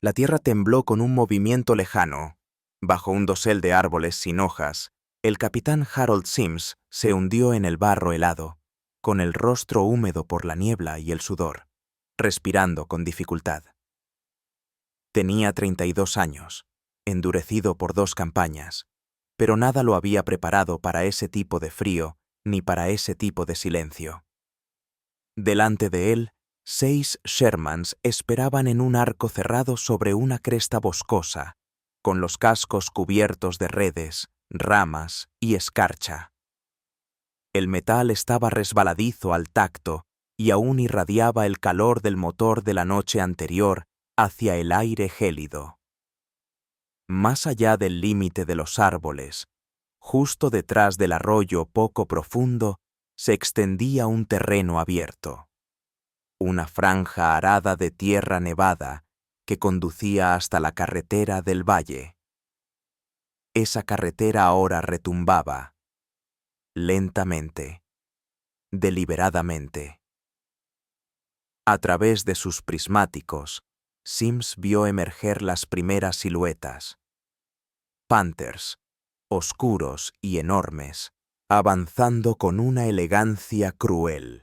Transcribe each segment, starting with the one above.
La tierra tembló con un movimiento lejano. Bajo un dosel de árboles sin hojas, el capitán Harold Sims se hundió en el barro helado, con el rostro húmedo por la niebla y el sudor, respirando con dificultad. Tenía 32 años, endurecido por 2 campañas, pero nada lo había preparado para ese tipo de frío ni para ese tipo de silencio. Delante de él, 6 Shermans esperaban en un arco cerrado sobre una cresta boscosa, con los cascos cubiertos de redes, ramas y escarcha. El metal estaba resbaladizo al tacto y aún irradiaba el calor del motor de la noche anterior hacia el aire gélido. Más allá del límite de los árboles, justo detrás del arroyo poco profundo, se extendía un terreno abierto. Una franja arada de tierra nevada que conducía hasta la carretera del valle. Esa carretera ahora retumbaba, lentamente, deliberadamente. A través de sus prismáticos, Sims vio emerger las primeras siluetas. Panthers, oscuros y enormes, avanzando con una elegancia cruel.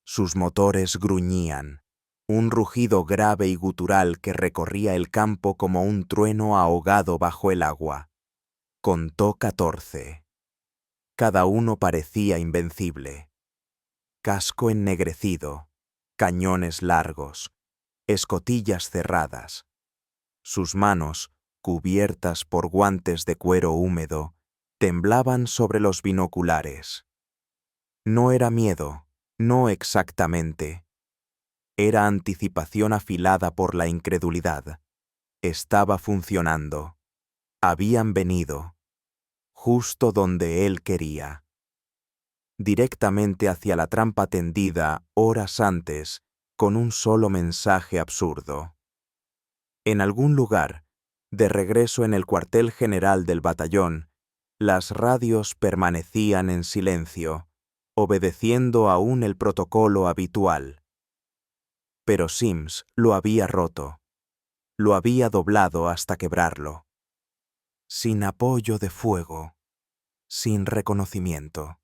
Sus motores gruñían, un rugido grave y gutural que recorría el campo como un trueno ahogado bajo el agua. Contó 14. Cada uno parecía invencible. Casco ennegrecido, cañones largos, escotillas cerradas. Sus manos, cubiertas por guantes de cuero húmedo, temblaban sobre los binoculares. No era miedo, no exactamente. Era anticipación afilada por la incredulidad. Estaba funcionando. Habían venido. Justo donde él quería. Directamente hacia la trampa tendida horas antes, con un solo mensaje absurdo. En algún lugar, de regreso en el cuartel general del batallón, las radios permanecían en silencio, obedeciendo aún el protocolo habitual. Pero Sims lo había roto. Lo había doblado hasta quebrarlo. Sin apoyo de fuego, sin reconocimiento.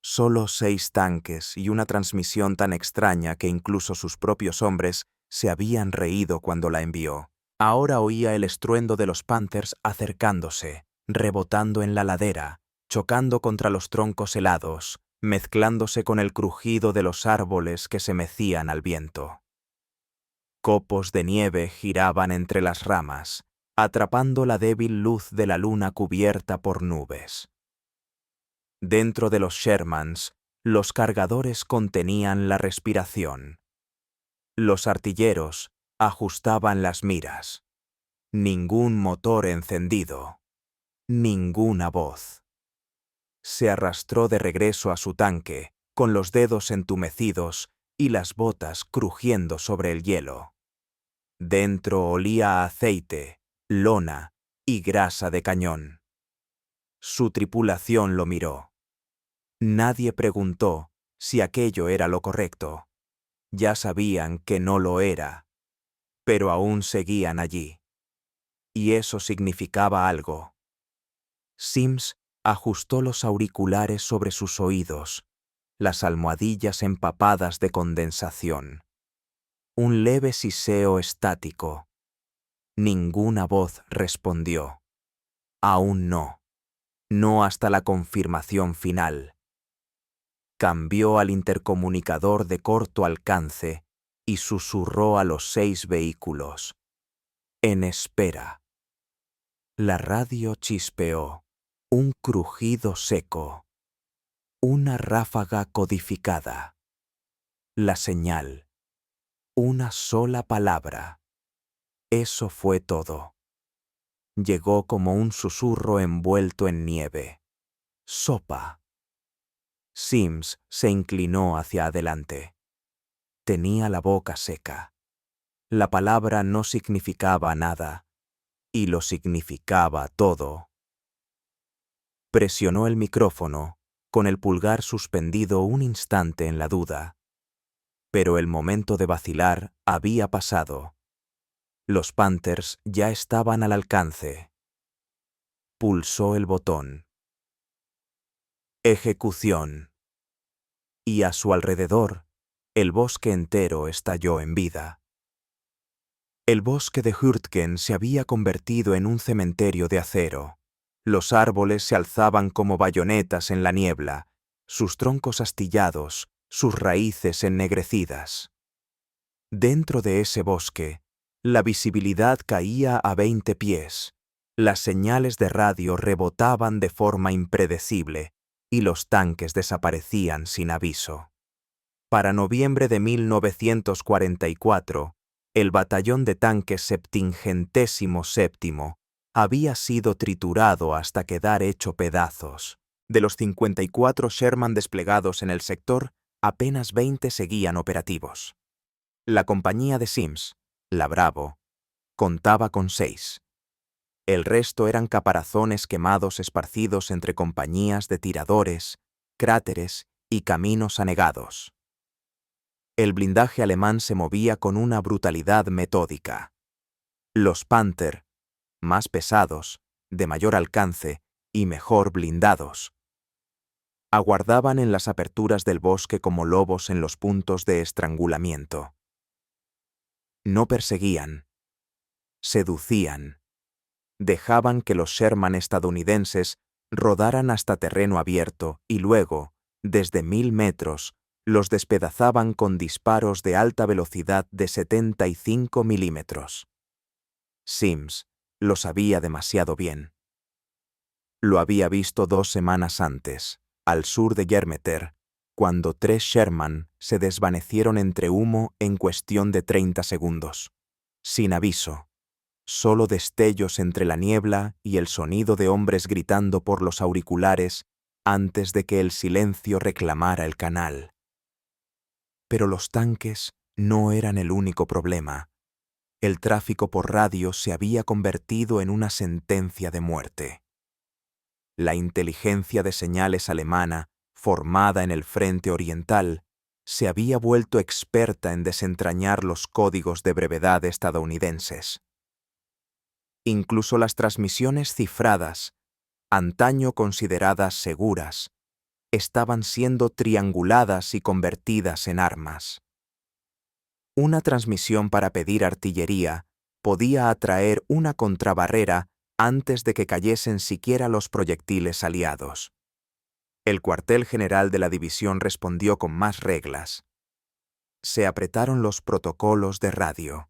Solo 6 tanques y una transmisión tan extraña que incluso sus propios hombres se habían reído cuando la envió. Ahora oía el estruendo de los Panthers acercándose, rebotando en la ladera, chocando contra los troncos helados, mezclándose con el crujido de los árboles que se mecían al viento. Copos de nieve giraban entre las ramas, atrapando la débil luz de la luna cubierta por nubes. Dentro de los Shermans, los cargadores contenían la respiración. Los artilleros ajustaban las miras. Ningún motor encendido. Ninguna voz. Se arrastró de regreso a su tanque, con los dedos entumecidos y las botas crujiendo sobre el hielo. Dentro olía a aceite, lona y grasa de cañón. Su tripulación lo miró. Nadie preguntó si aquello era lo correcto. Ya sabían que no lo era, pero aún seguían allí. Y eso significaba algo. Sims ajustó los auriculares sobre sus oídos, las almohadillas empapadas de condensación. Un leve siseo estático. Ninguna voz respondió. Aún no. No hasta la confirmación final. Cambió al intercomunicador de corto alcance y susurró a los 6 vehículos. En espera. La radio chispeó. Un crujido seco. Una ráfaga codificada. La señal. Una sola palabra. Eso fue todo. Llegó como un susurro envuelto en nieve. Sopa. Sims se inclinó hacia adelante. Tenía la boca seca. La palabra no significaba nada, y lo significaba todo. Presionó el micrófono, con el pulgar suspendido un instante en la duda. Pero el momento de vacilar había pasado. Los Panthers ya estaban al alcance. Pulsó el botón. Ejecución. Y a su alrededor, el bosque entero estalló en vida. El bosque de Hürtgen se había convertido en un cementerio de acero. Los árboles se alzaban como bayonetas en la niebla, sus troncos astillados, sus raíces ennegrecidas. Dentro de ese bosque, la visibilidad caía a 20 pies, las señales de radio rebotaban de forma impredecible y los tanques desaparecían sin aviso. Para noviembre de 1944, el batallón de tanques 77º había sido triturado hasta quedar hecho pedazos. De los 54 Sherman desplegados en el sector, apenas 20 seguían operativos. La compañía de Sims, la Bravo, contaba con 6. El resto eran caparazones quemados esparcidos entre compañías de tiradores, cráteres y caminos anegados. El blindaje alemán se movía con una brutalidad metódica. Los Panther, más pesados, de mayor alcance y mejor blindados, aguardaban en las aperturas del bosque como lobos en los puntos de estrangulamiento. No perseguían, seducían. Dejaban que los Sherman estadounidenses rodaran hasta terreno abierto y luego, desde 1000 metros, los despedazaban con disparos de alta velocidad de 75 milímetros. Sims lo sabía demasiado bien. Lo había visto 2 semanas antes, al sur de Germeter, cuando 3 Sherman se desvanecieron entre humo en cuestión de 30 segundos. Sin aviso, solo destellos entre la niebla y el sonido de hombres gritando por los auriculares antes de que el silencio reclamara el canal. Pero los tanques no eran el único problema. El tráfico por radio se había convertido en una sentencia de muerte. La inteligencia de señales alemana, formada en el frente oriental, se había vuelto experta en desentrañar los códigos de brevedad estadounidenses. Incluso las transmisiones cifradas, antaño consideradas seguras, estaban siendo trianguladas y convertidas en armas. Una transmisión para pedir artillería podía atraer una contrabarrera antes de que cayesen siquiera los proyectiles aliados. El cuartel general de la división respondió con más reglas. Se apretaron los protocolos de radio.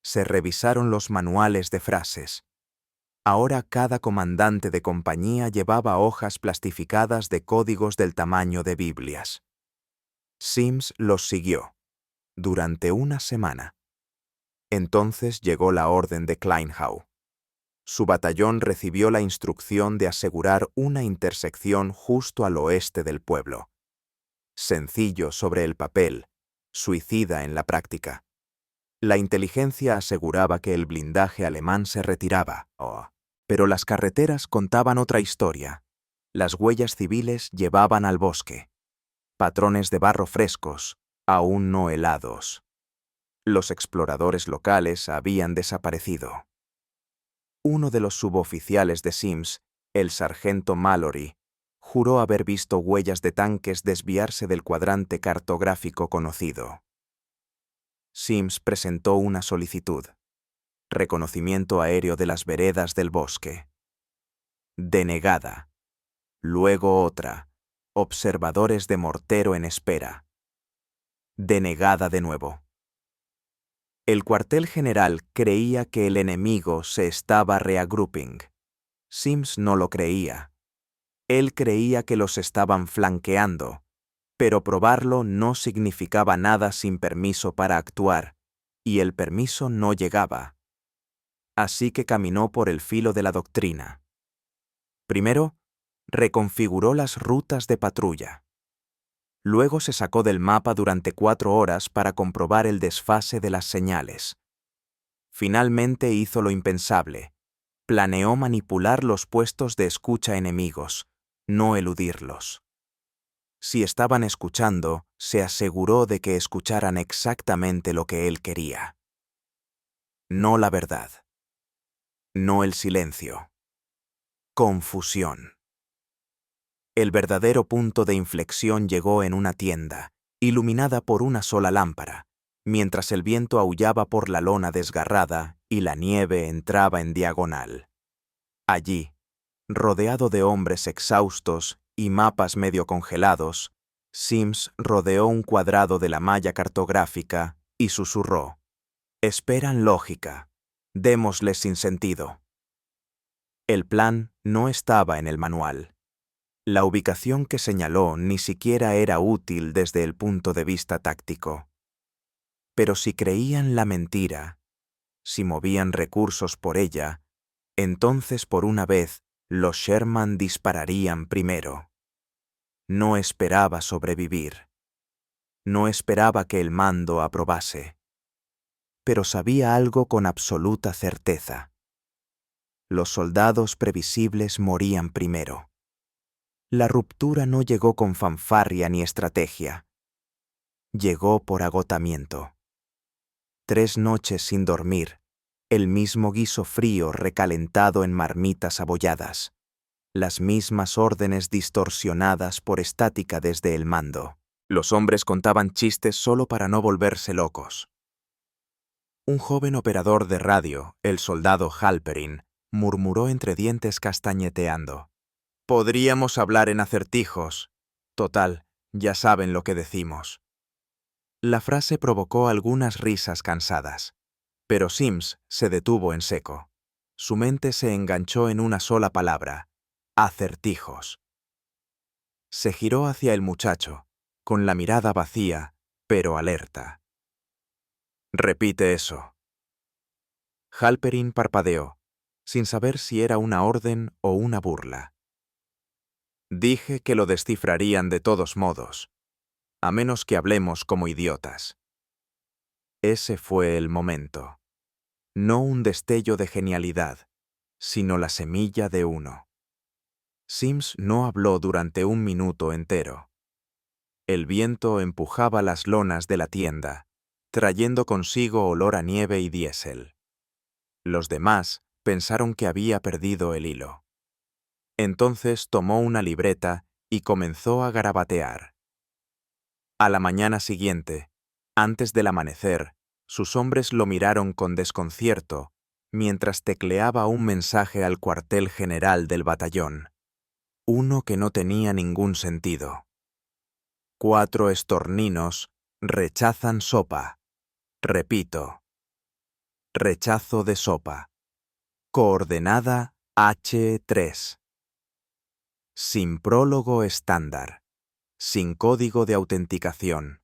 Se revisaron los manuales de frases. Ahora cada comandante de compañía llevaba hojas plastificadas de códigos del tamaño de Biblias. Sims los siguió durante una semana. Entonces llegó la orden de Kleinhau. Su batallón recibió la instrucción de asegurar una intersección justo al oeste del pueblo. Sencillo sobre el papel, suicida en la práctica. La inteligencia aseguraba que el blindaje alemán se retiraba, pero las carreteras contaban otra historia. Las huellas civiles llevaban al bosque. Patrones de barro frescos, aún no helados. Los exploradores locales habían desaparecido. Uno de los suboficiales de Sims, el sargento Mallory, juró haber visto huellas de tanques desviarse del cuadrante cartográfico conocido. Sims presentó una solicitud. Reconocimiento aéreo de las veredas del bosque. Denegada. Luego otra. Observadores de mortero en espera. Denegada de nuevo. El cuartel general creía que el enemigo se estaba reagrouping. Sims no lo creía. Él creía que los estaban flanqueando, pero probarlo no significaba nada sin permiso para actuar, y el permiso no llegaba. Así que caminó por el filo de la doctrina. Primero, reconfiguró las rutas de patrulla. Luego se sacó del mapa durante 4 horas para comprobar el desfase de las señales. Finalmente hizo lo impensable. Planeó manipular los puestos de escucha enemigos, no eludirlos. Si estaban escuchando, se aseguró de que escucharan exactamente lo que él quería. no la verdad. No el silencio. Confusión. El verdadero punto de inflexión llegó en una tienda, iluminada por una sola lámpara, mientras el viento aullaba por la lona desgarrada y la nieve entraba en diagonal. Allí, rodeado de hombres exhaustos y mapas medio congelados, Sims rodeó un cuadrado de la malla cartográfica y susurró: «Esperan lógica. Démosles sin sentido». El plan no estaba en el manual. La ubicación que señaló ni siquiera era útil desde el punto de vista táctico. Pero si creían la mentira, si movían recursos por ella, entonces por una vez los Sherman dispararían primero. No esperaba sobrevivir. No esperaba que el mando aprobase. Pero sabía algo con absoluta certeza. Los soldados previsibles morían primero. La ruptura no llegó con fanfarria ni estrategia. Llegó por agotamiento. 3 noches sin dormir, el mismo guiso frío recalentado en marmitas abolladas, las mismas órdenes distorsionadas por estática desde el mando. Los hombres contaban chistes solo para no volverse locos. Un joven operador de radio, el soldado Halperin, murmuró entre dientes castañeteando: «Podríamos hablar en acertijos. Total, ya saben lo que decimos». La frase provocó algunas risas cansadas, pero Sims se detuvo en seco. Su mente se enganchó en una sola palabra: acertijos. Se giró hacia el muchacho, con la mirada vacía, pero alerta. «Repite eso». Halperin parpadeó, sin saber si era una orden o una burla. «Dije que lo descifrarían de todos modos, a menos que hablemos como idiotas». Ese fue el momento. No un destello de genialidad, sino la semilla de uno. Sims no habló durante 1 minuto entero. El viento empujaba las lonas de la tienda, trayendo consigo olor a nieve y diésel. Los demás pensaron que había perdido el hilo. Entonces tomó una libreta y comenzó a garabatear. A la mañana siguiente, antes del amanecer, sus hombres lo miraron con desconcierto mientras tecleaba un mensaje al cuartel general del batallón. Uno que no tenía ningún sentido. 4 estorninos rechazan sopa. Repito. Rechazo de sopa. Coordenada H3. Sin prólogo estándar. Sin código de autenticación.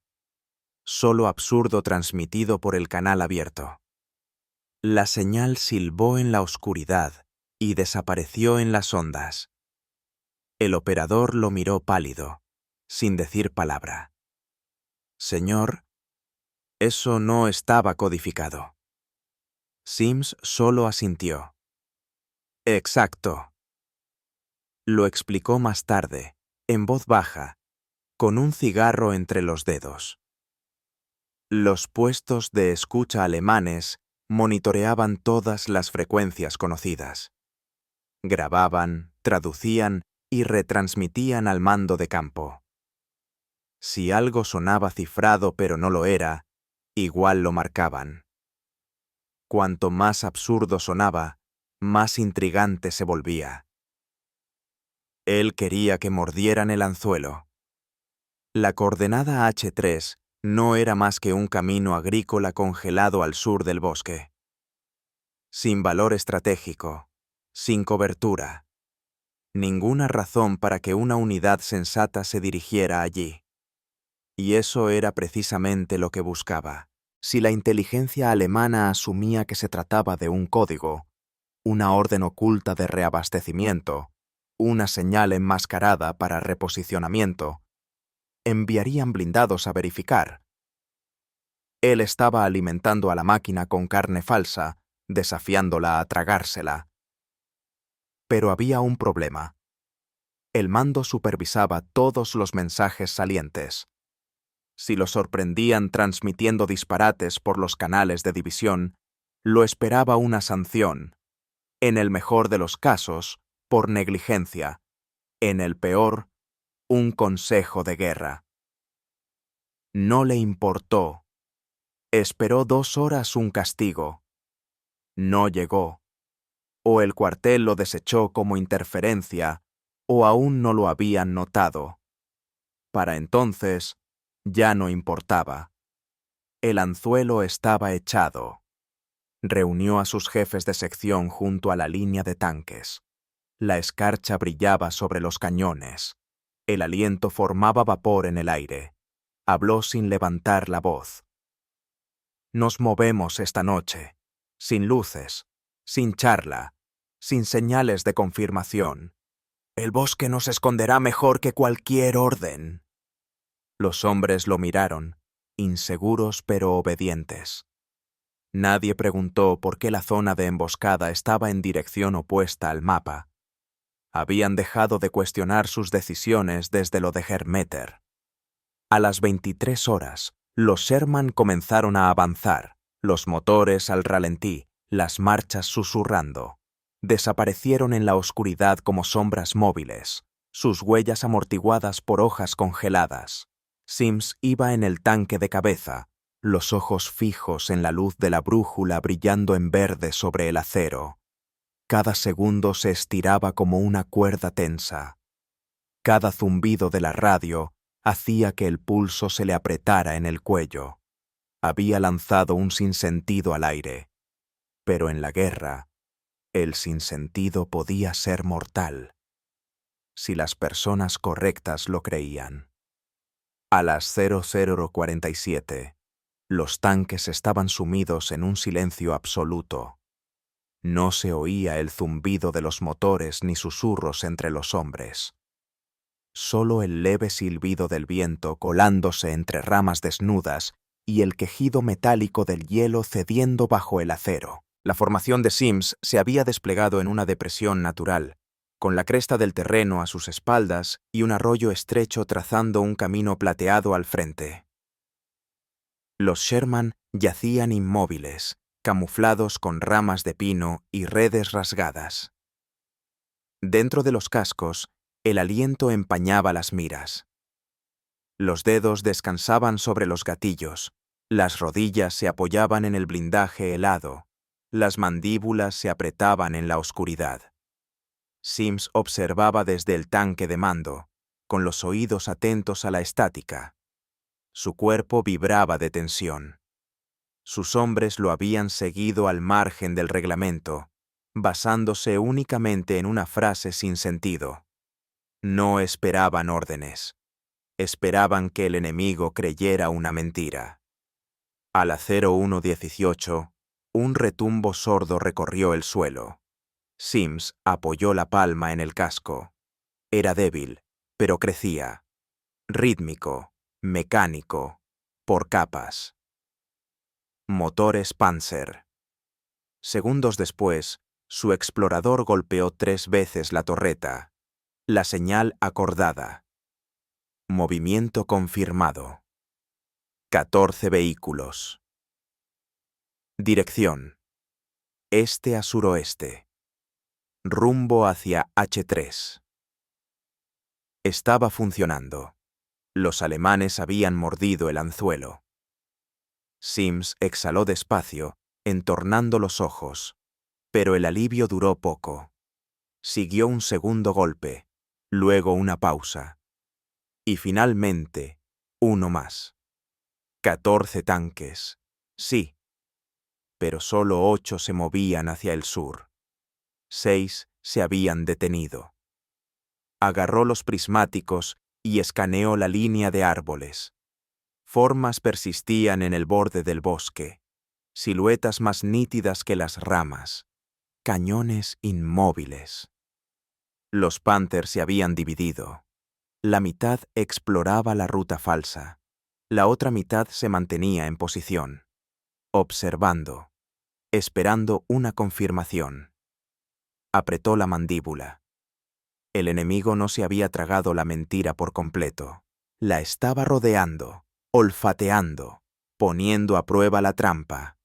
Solo absurdo transmitido por el canal abierto. La señal silbó en la oscuridad y desapareció en las ondas. El operador lo miró pálido, sin decir palabra. «Señor, eso no estaba codificado». Sims solo asintió. «Exacto». Lo explicó más tarde, en voz baja, con un cigarro entre los dedos. Los puestos de escucha alemanes monitoreaban todas las frecuencias conocidas. Grababan, traducían y retransmitían al mando de campo. Si algo sonaba cifrado pero no lo era, igual lo marcaban. Cuanto más absurdo sonaba, más intrigante se volvía. Él quería que mordieran el anzuelo. La coordenada H3 no era más que un camino agrícola congelado al sur del bosque. Sin valor estratégico, sin cobertura. Ninguna razón para que una unidad sensata se dirigiera allí. Y eso era precisamente lo que buscaba. Si la inteligencia alemana asumía que se trataba de un código, una orden oculta de reabastecimiento, una señal enmascarada para reposicionamiento, enviarían blindados a verificar. Él estaba alimentando a la máquina con carne falsa, desafiándola a tragársela. Pero había un problema. El mando supervisaba todos los mensajes salientes. Si lo sorprendían transmitiendo disparates por los canales de división, Lo esperaba una sanción. En el mejor de los casos, por negligencia. En el peor, un consejo de guerra. No le importó. Esperó 2 horas un castigo. No llegó. O el cuartel lo desechó como interferencia, o aún no lo habían notado. Para entonces, ya no importaba. El anzuelo estaba echado. Reunió a sus jefes de sección junto a la línea de tanques. La escarcha brillaba sobre los cañones. El aliento formaba vapor en el aire. Habló sin levantar la voz. Nos movemos esta noche, sin luces, sin charla, sin señales de confirmación. El bosque nos esconderá mejor que cualquier orden. Los hombres lo miraron, inseguros pero obedientes. Nadie preguntó por qué la zona de emboscada estaba en dirección opuesta al mapa. Habían dejado de cuestionar sus decisiones desde lo de Hermeter. A las 23 horas, los Sherman comenzaron a avanzar, los motores al ralentí, las marchas susurrando. Desaparecieron en la oscuridad como sombras móviles, sus huellas amortiguadas por hojas congeladas. Sims iba en el tanque de cabeza, los ojos fijos en la luz de la brújula brillando en verde sobre el acero. Cada segundo se estiraba como una cuerda tensa. Cada zumbido de la radio hacía que el pulso se le apretara en el cuello. Había lanzado un sinsentido al aire. Pero en la guerra, el sinsentido podía ser mortal, si las personas correctas lo creían. A las 00:47, los tanques estaban sumidos en un silencio absoluto. No se oía el zumbido de los motores ni susurros entre los hombres. Solo el leve silbido del viento colándose entre ramas desnudas y el quejido metálico del hielo cediendo bajo el acero. La formación de Sims se había desplegado en una depresión natural, con la cresta del terreno a sus espaldas y un arroyo estrecho trazando un camino plateado al frente. Los Sherman yacían inmóviles, camuflados con ramas de pino y redes rasgadas. Dentro de los cascos, el aliento empañaba las miras. Los dedos descansaban sobre los gatillos, las rodillas se apoyaban en el blindaje helado, las mandíbulas se apretaban en la oscuridad. Sims observaba desde el tanque de mando, con los oídos atentos a la estática. Su cuerpo vibraba de tensión. Sus hombres lo habían seguido al margen del reglamento, basándose únicamente en una frase sin sentido. No esperaban órdenes. Esperaban que el enemigo creyera una mentira. A la 01:18, un retumbo sordo recorrió el suelo. Sims apoyó la palma en el casco. Era débil, pero crecía. Rítmico, mecánico, por capas. Motores Panzer. Segundos después, su explorador golpeó 3 veces la torreta. La señal acordada. Movimiento confirmado. 14 vehículos. Dirección. Este a suroeste. Rumbo hacia H3. Estaba funcionando. Los alemanes habían mordido el anzuelo. Sims exhaló despacio, entornando los ojos, pero el alivio duró poco. Siguió un segundo golpe, luego una pausa. Y finalmente, uno más. 14 tanques, sí, pero solo 8 se movían hacia el sur. 6 se habían detenido. Agarró los prismáticos y escaneó la línea de árboles. Formas persistían en el borde del bosque, siluetas más nítidas que las ramas, cañones inmóviles. Los Panthers se habían dividido. La mitad exploraba la ruta falsa. La otra mitad se mantenía en posición, observando, esperando una confirmación. Apretó la mandíbula. El enemigo no se había tragado la mentira por completo. La estaba rodeando, olfateando, poniendo a prueba la trampa.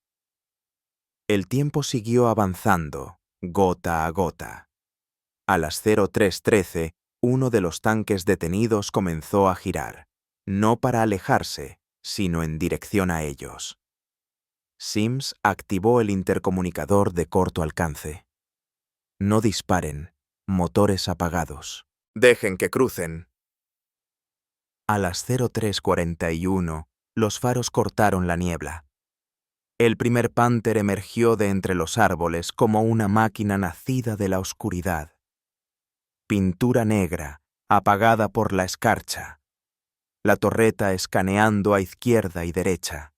El tiempo siguió avanzando, gota a gota. A las 03:13, uno de los tanques detenidos comenzó a girar, no para alejarse, sino en dirección a ellos. Sims activó el intercomunicador de corto alcance. No disparen, motores apagados. Dejen que crucen. A las 03:41, los faros cortaron la niebla. El primer Panther emergió de entre los árboles como una máquina nacida de la oscuridad. Pintura negra, apagada por la escarcha. La torreta escaneando a izquierda y derecha.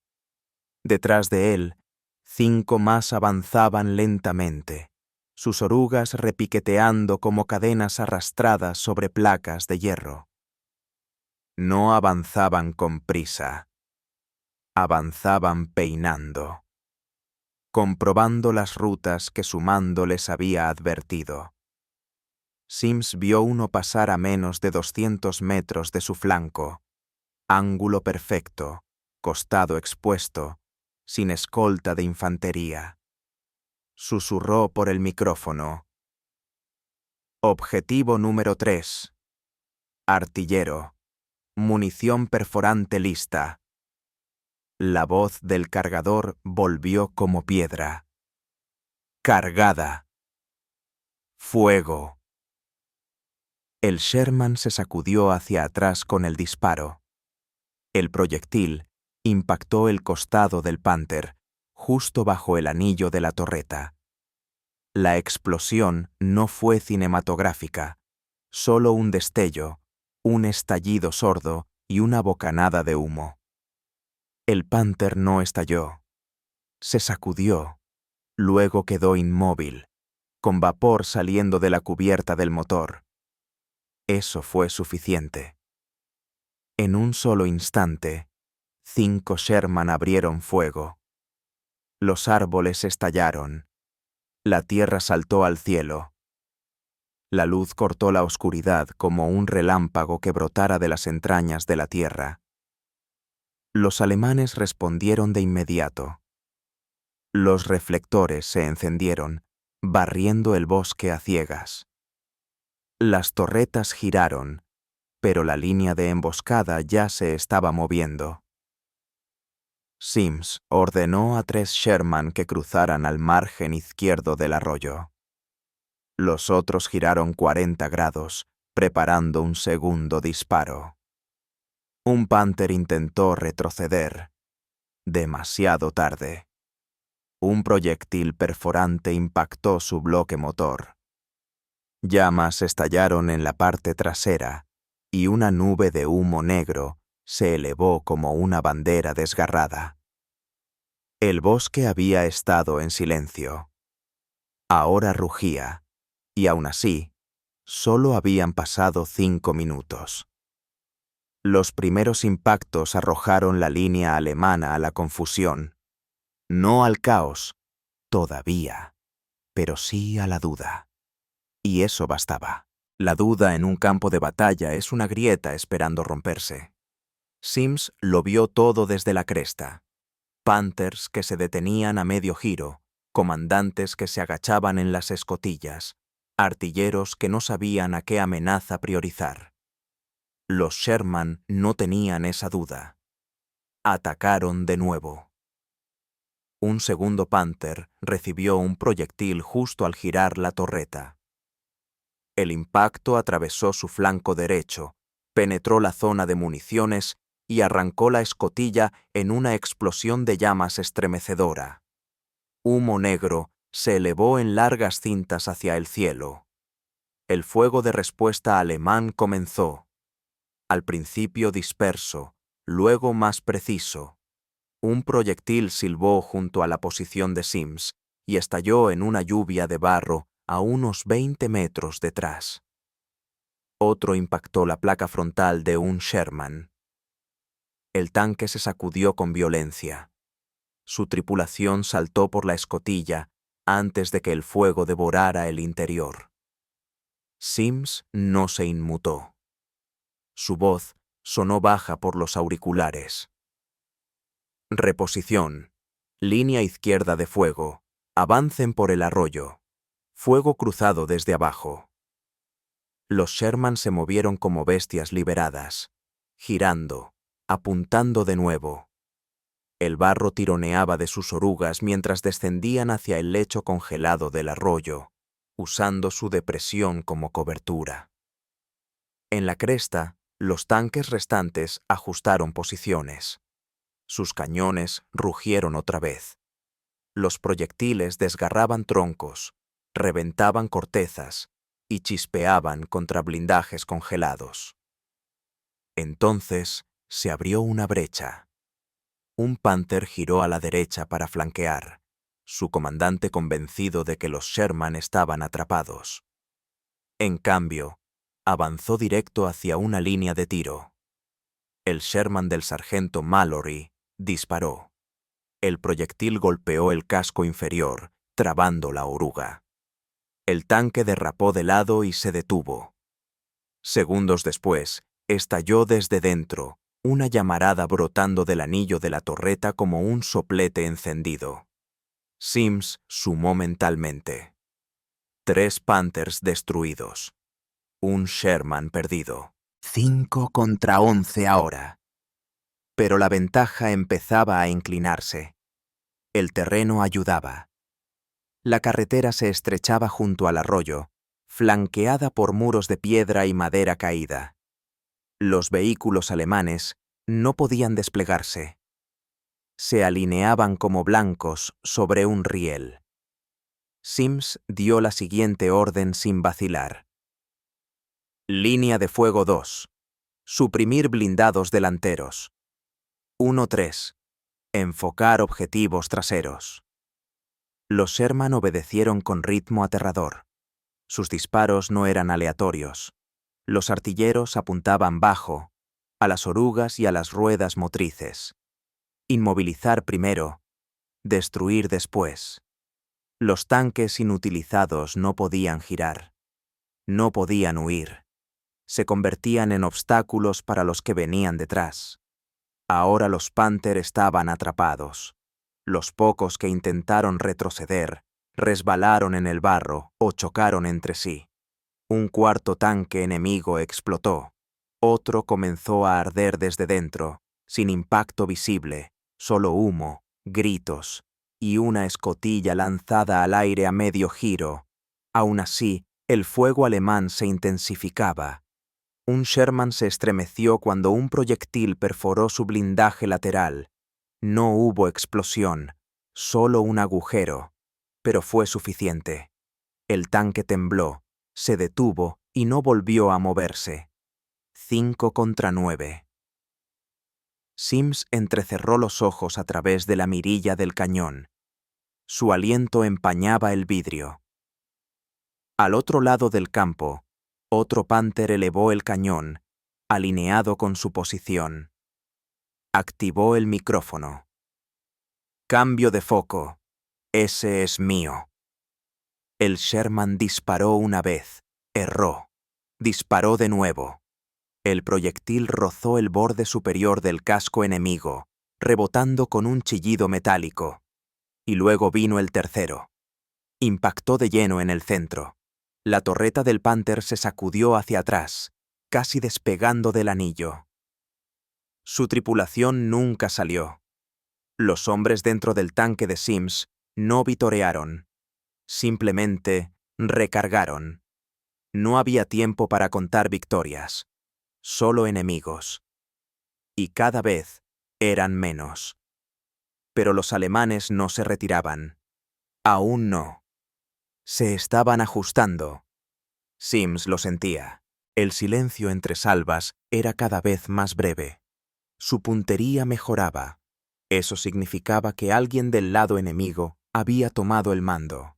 Detrás de él, 5 más avanzaban lentamente, sus orugas repiqueteando como cadenas arrastradas sobre placas de hierro. No avanzaban con prisa. Avanzaban peinando, comprobando las rutas que su mando les había advertido. Sims vio uno pasar a menos de 200 metros de su flanco, ángulo perfecto, costado expuesto, sin escolta de infantería. Susurró por el micrófono. Objetivo número 3. Artillero. Munición perforante lista. La voz del cargador volvió como piedra. Cargada. Fuego. El Sherman se sacudió hacia atrás con el disparo. El proyectil impactó el costado del Panther, justo bajo el anillo de la torreta. La explosión no fue cinematográfica, solo un destello, un estallido sordo y una bocanada de humo. El Panther no estalló. Se sacudió, luego quedó inmóvil, con vapor saliendo de la cubierta del motor. Eso fue suficiente. En un solo instante, 5 Sherman abrieron fuego. Los árboles estallaron. La tierra saltó al cielo. La luz cortó la oscuridad como un relámpago que brotara de las entrañas de la tierra. Los alemanes respondieron de inmediato. Los reflectores se encendieron, barriendo el bosque a ciegas. Las torretas giraron, pero la línea de emboscada ya se estaba moviendo. Sims ordenó a 3 Sherman que cruzaran al margen izquierdo del arroyo. Los otros giraron 40 grados, preparando un segundo disparo. Un Panther intentó retroceder. Demasiado tarde. Un proyectil perforante impactó su bloque motor. Llamas estallaron en la parte trasera y una nube de humo negro se elevó como una bandera desgarrada. El bosque había estado en silencio. Ahora rugía, y aún así, solo habían pasado 5 minutos. Los primeros impactos arrojaron la línea alemana a la confusión. No al caos, todavía, pero sí a la duda. Y eso bastaba. La duda en un campo de batalla es una grieta esperando romperse. Sims lo vio todo desde la cresta. Panthers que se detenían a medio giro, comandantes que se agachaban en las escotillas, artilleros que no sabían a qué amenaza priorizar. Los Sherman no tenían esa duda. Atacaron de nuevo. Un segundo Panther recibió un proyectil justo al girar la torreta. El impacto atravesó su flanco derecho, penetró la zona de municiones y arrancó la escotilla en una explosión de llamas estremecedora. Humo negro se elevó en largas cintas hacia el cielo. El fuego de respuesta alemán comenzó. Al principio disperso, luego más preciso. Un proyectil silbó junto a la posición de Sims y estalló en una lluvia de barro a unos 20 metros detrás. Otro impactó la placa frontal de un Sherman. El tanque se sacudió con violencia. Su tripulación saltó por la escotilla antes de que el fuego devorara el interior. Sims no se inmutó. Su voz sonó baja por los auriculares. Reposición. Línea izquierda de fuego. Avancen por el arroyo. Fuego cruzado desde abajo. Los Sherman se movieron como bestias liberadas, girando, apuntando de nuevo. El barro tironeaba de sus orugas mientras descendían hacia el lecho congelado del arroyo, usando su depresión como cobertura. En la cresta, los tanques restantes ajustaron posiciones. Sus cañones rugieron otra vez. Los proyectiles desgarraban troncos, reventaban cortezas y chispeaban contra blindajes congelados. Entonces se abrió una brecha. Un Panther giró a la derecha para flanquear, su comandante convencido de que los Sherman estaban atrapados. En cambio, avanzó directo hacia una línea de tiro. El Sherman del sargento Mallory disparó. El proyectil golpeó el casco inferior, trabando la oruga. El tanque derrapó de lado y se detuvo. Segundos después, estalló desde dentro, una llamarada brotando del anillo de la torreta como un soplete encendido. Sims sumó mentalmente. 3 Panthers destruidos. Un Sherman perdido. 5 contra 11 ahora. Pero la ventaja empezaba a inclinarse. El terreno ayudaba. La carretera se estrechaba junto al arroyo, flanqueada por muros de piedra y madera caída. Los vehículos alemanes no podían desplegarse. Se alineaban como blancos sobre un riel. Sims dio la siguiente orden sin vacilar. Línea de fuego 2. Suprimir blindados delanteros. 1-3. Enfocar objetivos traseros. Los Sherman obedecieron con ritmo aterrador. Sus disparos no eran aleatorios. Los artilleros apuntaban bajo, a las orugas y a las ruedas motrices. Inmovilizar primero, destruir después. Los tanques inutilizados no podían girar. No podían huir. Se convertían en obstáculos para los que venían detrás. Ahora los Panther estaban atrapados. Los pocos que intentaron retroceder resbalaron en el barro o chocaron entre sí. Un cuarto tanque enemigo explotó. Otro comenzó a arder desde dentro, sin impacto visible, solo humo, gritos y una escotilla lanzada al aire a medio giro. Aún así, el fuego alemán se intensificaba. Un Sherman se estremeció cuando un proyectil perforó su blindaje lateral. No hubo explosión, solo un agujero, pero fue suficiente. El tanque tembló, se detuvo y no volvió a moverse. 5 contra 9. Sims entrecerró los ojos a través de la mirilla del cañón. Su aliento empañaba el vidrio. Al otro lado del campo, otro Panther elevó el cañón, alineado con su posición. Activó el micrófono. Cambio de foco. Ese es mío. El Sherman disparó una vez, erró. Disparó de nuevo. El proyectil rozó el borde superior del casco enemigo, rebotando con un chillido metálico. Y luego vino el tercero. Impactó de lleno en el centro. La torreta del Panther se sacudió hacia atrás, casi despegando del anillo. Su tripulación nunca salió. Los hombres dentro del tanque de Sims no vitorearon. Simplemente recargaron. No había tiempo para contar victorias. Solo enemigos. Y cada vez eran menos. Pero los alemanes no se retiraban. Aún no. Se estaban ajustando. Sims lo sentía. El silencio entre salvas era cada vez más breve. Su puntería mejoraba. Eso significaba que alguien del lado enemigo había tomado el mando.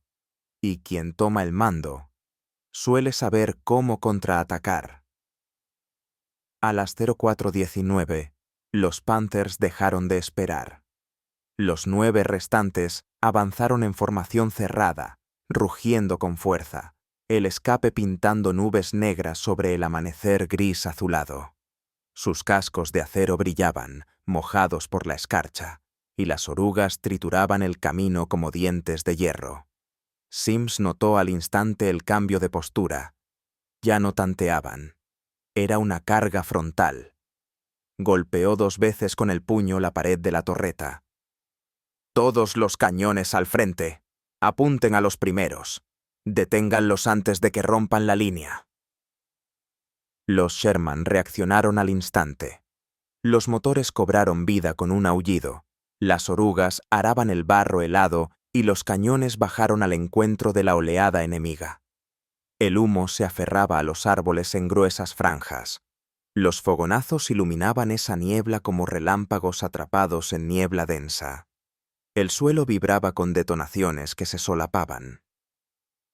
Y quien toma el mando suele saber cómo contraatacar. A las 04:19, los Panthers dejaron de esperar. Los 9 restantes avanzaron en formación cerrada, rugiendo con fuerza, el escape pintando nubes negras sobre el amanecer gris azulado. Sus cascos de acero brillaban, mojados por la escarcha, y las orugas trituraban el camino como dientes de hierro. Sims notó al instante el cambio de postura. Ya no tanteaban. Era una carga frontal. Golpeó 2 veces con el puño la pared de la torreta. «Todos los cañones al frente. Apunten a los primeros. Deténganlos antes de que rompan la línea». Los Sherman reaccionaron al instante. Los motores cobraron vida con un aullido. Las orugas araban el barro helado y los cañones bajaron al encuentro de la oleada enemiga. El humo se aferraba a los árboles en gruesas franjas. Los fogonazos iluminaban esa niebla como relámpagos atrapados en niebla densa. El suelo vibraba con detonaciones que se solapaban.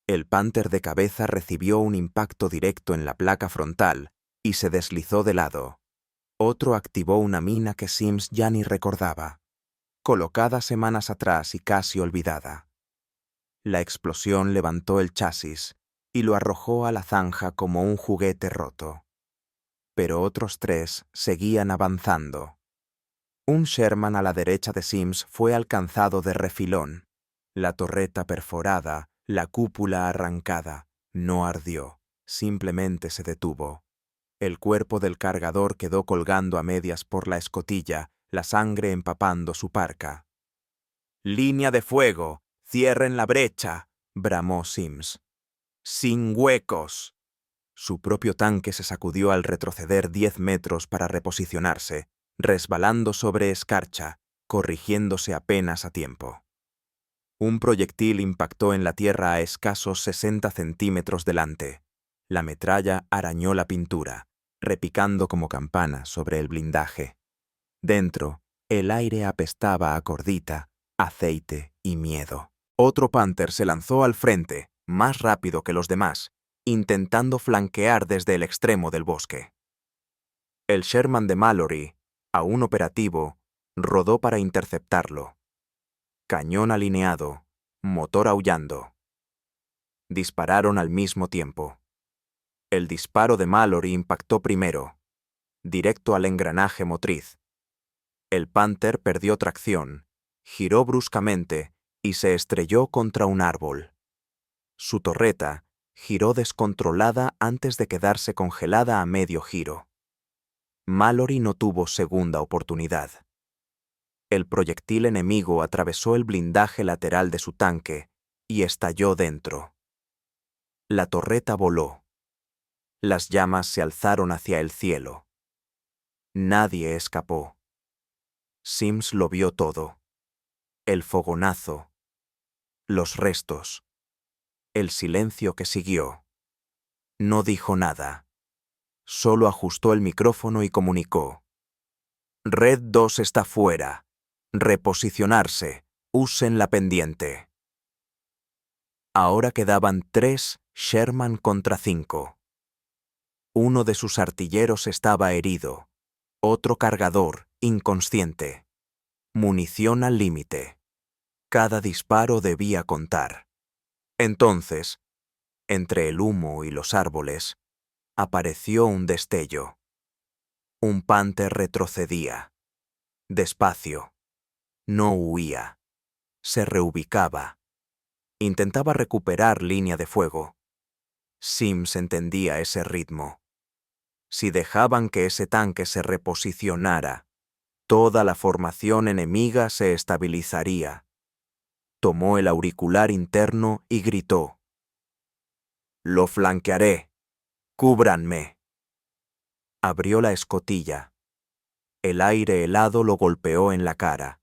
El Panther de cabeza recibió un impacto directo en la placa frontal y se deslizó de lado. Otro activó una mina que Sims ya ni recordaba, colocada semanas atrás y casi olvidada. La explosión levantó el chasis y lo arrojó a la zanja como un juguete roto. Pero otros 3 seguían avanzando. Un Sherman a la derecha de Sims fue alcanzado de refilón. La torreta perforada, la cúpula arrancada, no ardió, simplemente se detuvo. El cuerpo del cargador quedó colgando a medias por la escotilla, la sangre empapando su parca. «¡Línea de fuego! ¡Cierren la brecha!», bramó Sims. «¡Sin huecos!». Su propio tanque se sacudió al retroceder 10 metros para reposicionarse, resbalando sobre escarcha, corrigiéndose apenas a tiempo. Un proyectil impactó en la tierra a escasos 60 centímetros delante. La metralla arañó la pintura, repicando como campana sobre el blindaje. Dentro, el aire apestaba a cordita, aceite y miedo. Otro Panther se lanzó al frente, más rápido que los demás, intentando flanquear desde el extremo del bosque. El Sherman de Mallory, aún operativo, rodó para interceptarlo. Cañón alineado, motor aullando. Dispararon al mismo tiempo. El disparo de Mallory impactó primero, directo al engranaje motriz. El Panther perdió tracción, giró bruscamente y se estrelló contra un árbol. Su torreta giró descontrolada antes de quedarse congelada a medio giro. Mallory no tuvo segunda oportunidad. El proyectil enemigo atravesó el blindaje lateral de su tanque y estalló dentro. La torreta voló. Las llamas se alzaron hacia el cielo. Nadie escapó. Sims lo vio todo. El fogonazo. Los restos. El silencio que siguió. No dijo nada. Solo ajustó el micrófono y comunicó. «Red 2 está fuera. Reposicionarse. Usen la pendiente». Ahora quedaban 3 Sherman contra 5. Uno de sus artilleros estaba herido. Otro cargador, inconsciente. Munición al límite. Cada disparo debía contar. Entonces, entre el humo y los árboles, apareció un destello. Un Panther retrocedía. Despacio. No huía. Se reubicaba. Intentaba recuperar línea de fuego. Sims entendía ese ritmo. Si dejaban que ese tanque se reposicionara, toda la formación enemiga se estabilizaría. Tomó el auricular interno y gritó. «Lo flanquearé. Cúbranme». Abrió la escotilla. El aire helado lo golpeó en la cara.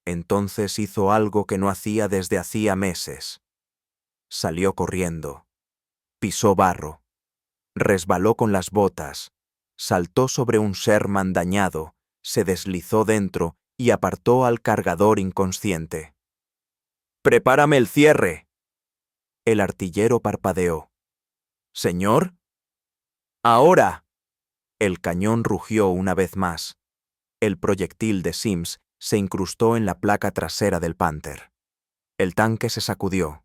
Entonces hizo algo que no hacía desde hacía meses. Salió corriendo. Pisó barro. Resbaló con las botas. Saltó sobre un Sherman dañado, se deslizó dentro y apartó al cargador inconsciente. «¡Prepárame el cierre!». El artillero parpadeó. «¿Señor?». «Ahora». El cañón rugió una vez más. El proyectil de Sims se incrustó en la placa trasera del Panther. El tanque se sacudió.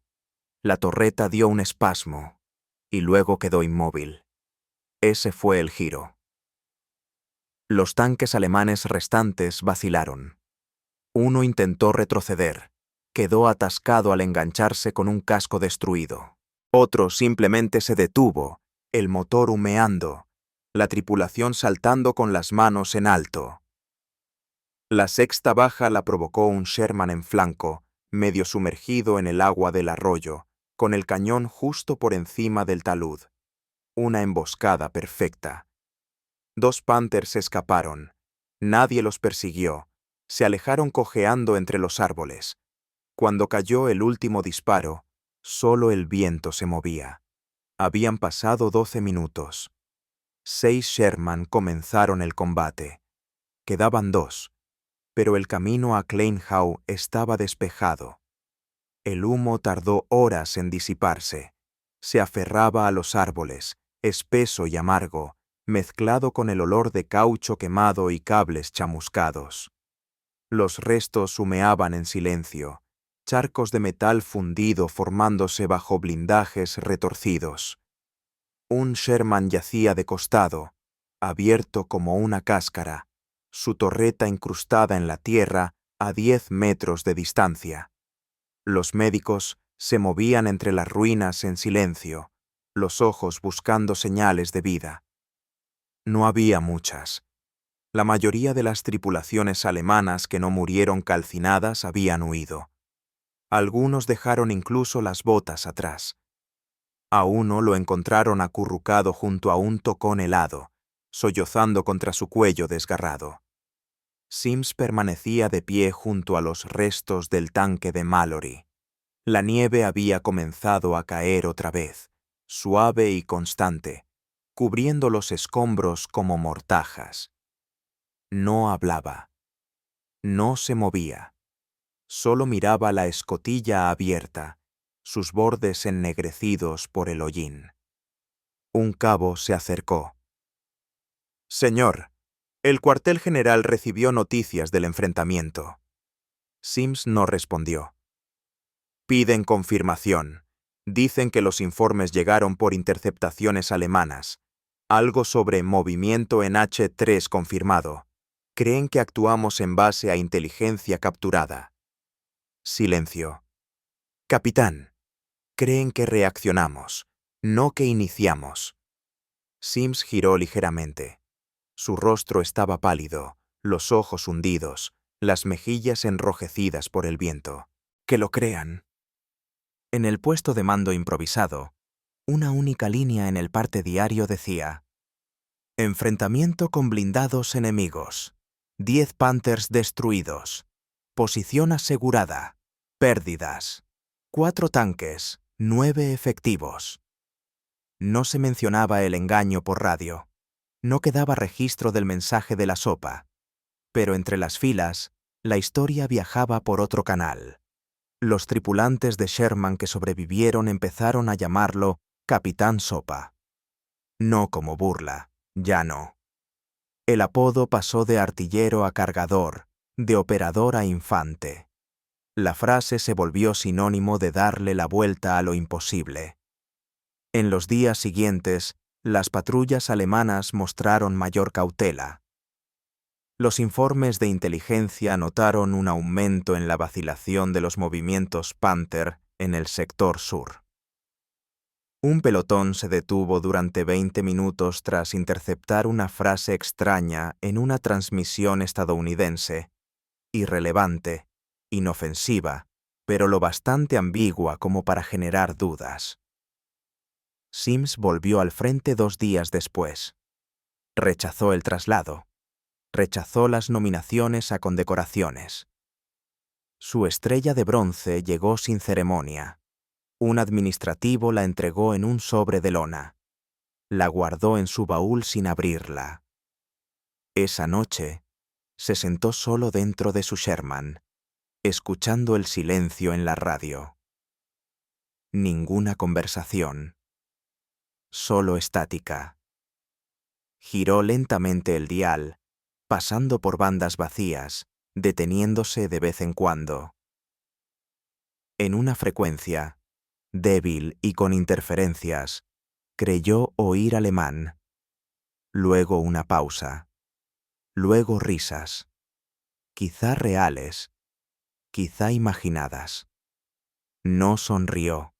La torreta dio un espasmo y luego quedó inmóvil. Ese fue el giro. Los tanques alemanes restantes vacilaron. Uno intentó retroceder. Quedó atascado al engancharse con un casco destruido. Otro simplemente se detuvo, el motor humeando, la tripulación saltando con las manos en alto. La sexta baja la provocó un Sherman en flanco, medio sumergido en el agua del arroyo, con el cañón justo por encima del talud. Una emboscada perfecta. 2 Panthers escaparon. Nadie los persiguió. Se alejaron cojeando entre los árboles. Cuando cayó el último disparo, solo el viento se movía. Habían pasado 12 minutos. 6 Sherman comenzaron el combate. Quedaban 2, pero el camino a Klein Hau estaba despejado. El humo tardó horas en disiparse. Se aferraba a los árboles, espeso y amargo, mezclado con el olor de caucho quemado y cables chamuscados. Los restos humeaban en silencio, charcos de metal fundido formándose bajo blindajes retorcidos. Un Sherman yacía de costado, abierto como una cáscara, su torreta incrustada en la tierra a 10 metros de distancia. Los médicos se movían entre las ruinas en silencio, los ojos buscando señales de vida. No había muchas. La mayoría de las tripulaciones alemanas que no murieron calcinadas habían huido. Algunos dejaron incluso las botas atrás. A uno lo encontraron acurrucado junto a un tocón helado, sollozando contra su cuello desgarrado. Sims permanecía de pie junto a los restos del tanque de Mallory. La nieve había comenzado a caer otra vez, suave y constante, cubriendo los escombros como mortajas. No hablaba. No se movía. Solo miraba la escotilla abierta, sus bordes ennegrecidos por el hollín. Un cabo se acercó. «Señor, el cuartel general recibió noticias del enfrentamiento». Sims no respondió. «Piden confirmación. Dicen que los informes llegaron por interceptaciones alemanas. Algo sobre movimiento en H3 confirmado. Creen que actuamos en base a inteligencia capturada». Silencio. «Capitán, creen que reaccionamos, no que iniciamos». Sims giró ligeramente. Su rostro estaba pálido, los ojos hundidos, las mejillas enrojecidas por el viento. «Que lo crean». En el puesto de mando improvisado, una única línea en el parte diario decía: «Enfrentamiento con blindados enemigos. 10 Panthers destruidos. Posición asegurada. Pérdidas. 4 tanques, 9 efectivos». No se mencionaba el engaño por radio. No quedaba registro del mensaje de la sopa. Pero entre las filas, la historia viajaba por otro canal. Los tripulantes de Sherman que sobrevivieron empezaron a llamarlo Capitán Sopa. No como burla, ya no. El apodo pasó de artillero a cargador, de operador a infante. La frase se volvió sinónimo de darle la vuelta a lo imposible. En los días siguientes, las patrullas alemanas mostraron mayor cautela. Los informes de inteligencia notaron un aumento en la vacilación de los movimientos Panther en el sector sur. Un pelotón se detuvo durante 20 minutos tras interceptar una frase extraña en una transmisión estadounidense, irrelevante, inofensiva, pero lo bastante ambigua como para generar dudas. Sims volvió al frente 2 días después. Rechazó el traslado. Rechazó las nominaciones a condecoraciones. Su estrella de bronce llegó sin ceremonia. Un administrativo la entregó en un sobre de lona. La guardó en su baúl sin abrirla. Esa noche, se sentó solo dentro de su Sherman, escuchando el silencio en la radio. Ninguna conversación. Solo estática. Giró lentamente el dial, pasando por bandas vacías, deteniéndose de vez en cuando. En una frecuencia, débil y con interferencias, creyó oír alemán. Luego una pausa. Luego risas. Quizá reales, quizá imaginadas. No sonrió,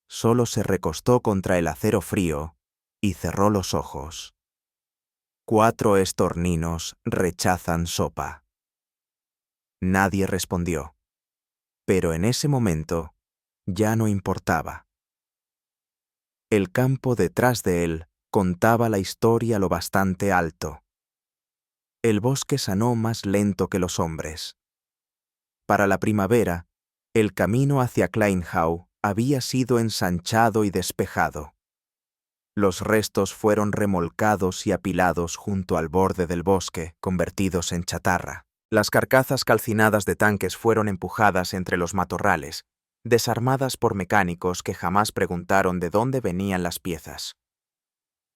solo se recostó contra el acero frío y cerró los ojos. 4 estorninos rechazan sopa. Nadie respondió, pero en ese momento ya no importaba. El campo detrás de él contaba la historia lo bastante alto. El bosque sanó más lento que los hombres. Para la primavera, el camino hacia Kleinhau había sido ensanchado y despejado. Los restos fueron remolcados y apilados junto al borde del bosque, convertidos en chatarra. Las carcazas calcinadas de tanques fueron empujadas entre los matorrales, desarmadas por mecánicos que jamás preguntaron de dónde venían las piezas.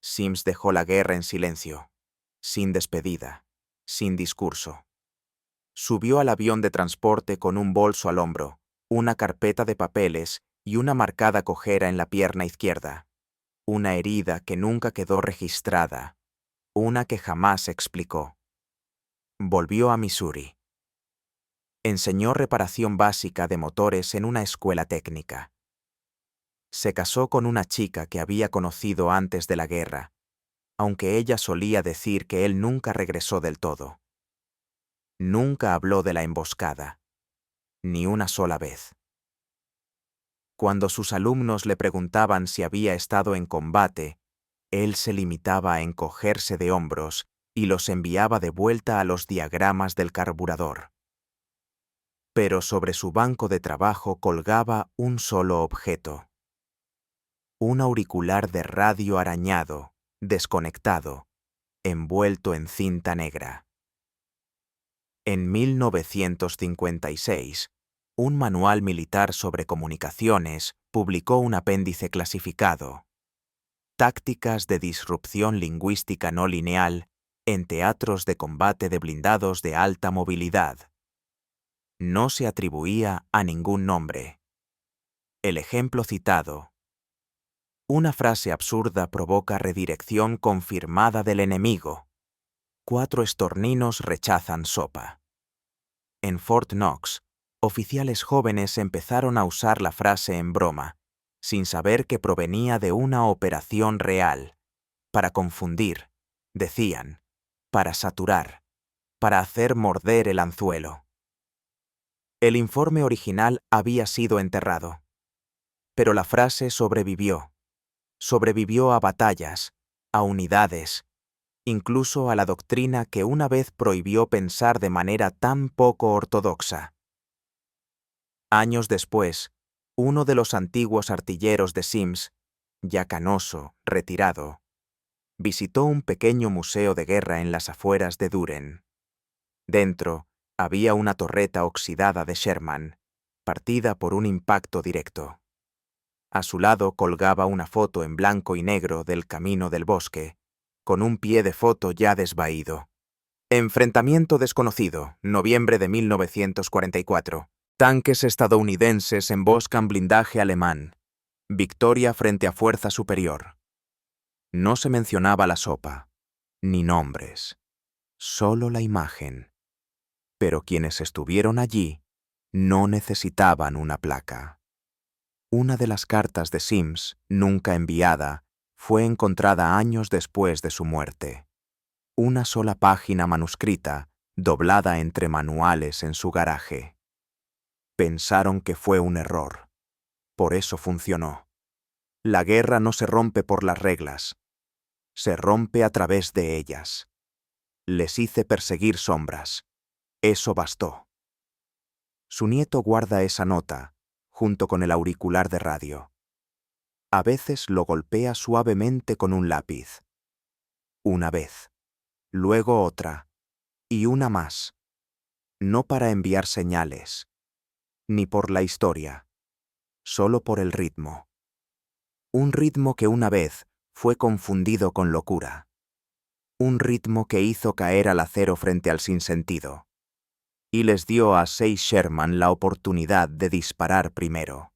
Sims dejó la guerra en silencio, sin despedida, sin discurso. Subió al avión de transporte con un bolso al hombro, una carpeta de papeles y una marcada cojera en la pierna izquierda. Una herida que nunca quedó registrada, una que jamás explicó. Volvió a Missouri. Enseñó reparación básica de motores en una escuela técnica. Se casó con una chica que había conocido antes de la guerra, aunque ella solía decir que él nunca regresó del todo. Nunca habló de la emboscada, ni una sola vez. Cuando sus alumnos le preguntaban si había estado en combate, él se limitaba a encogerse de hombros y los enviaba de vuelta a los diagramas del carburador. Pero sobre su banco de trabajo colgaba un solo objeto. Un auricular de radio arañado, desconectado, envuelto en cinta negra. En 1956, un manual militar sobre comunicaciones publicó un apéndice clasificado: Tácticas de disrupción lingüística no lineal en teatros de combate de blindados de alta movilidad. No se atribuía a ningún nombre. El ejemplo citado: una frase absurda provoca redirección confirmada del enemigo. 4 estorninos rechazan sopa. En Fort Knox, oficiales jóvenes empezaron a usar la frase en broma, sin saber que provenía de una operación real. Para confundir, decían, para saturar, para hacer morder el anzuelo. El informe original había sido enterrado, pero la frase sobrevivió. Sobrevivió a batallas, a unidades, incluso a la doctrina que una vez prohibió pensar de manera tan poco ortodoxa. Años después, uno de los antiguos artilleros de Sims, ya canoso, retirado, visitó un pequeño museo de guerra en las afueras de Duren. Dentro había una torreta oxidada de Sherman, partida por un impacto directo. A su lado colgaba una foto en blanco y negro del camino del bosque, con un pie de foto ya desvaído. Enfrentamiento desconocido, noviembre de 1944. Tanques estadounidenses emboscan blindaje alemán. Victoria frente a fuerza superior. No se mencionaba la sopa, ni nombres, solo la imagen. Pero quienes estuvieron allí no necesitaban una placa. Una de las cartas de Sims, nunca enviada, fue encontrada años después de su muerte. Una sola página manuscrita, doblada entre manuales en su garaje. Pensaron que fue un error. Por eso funcionó. La guerra no se rompe por las reglas. Se rompe a través de ellas. Les hice perseguir sombras. Eso bastó. Su nieto guarda esa nota, junto con el auricular de radio. A veces lo golpea suavemente con un lápiz. Una vez, luego otra, y una más. No para enviar señales, ni por la historia, solo por el ritmo. Un ritmo que una vez fue confundido con locura. Un ritmo que hizo caer al acero frente al sinsentido. Y les dio a 6 Sherman la oportunidad de disparar primero.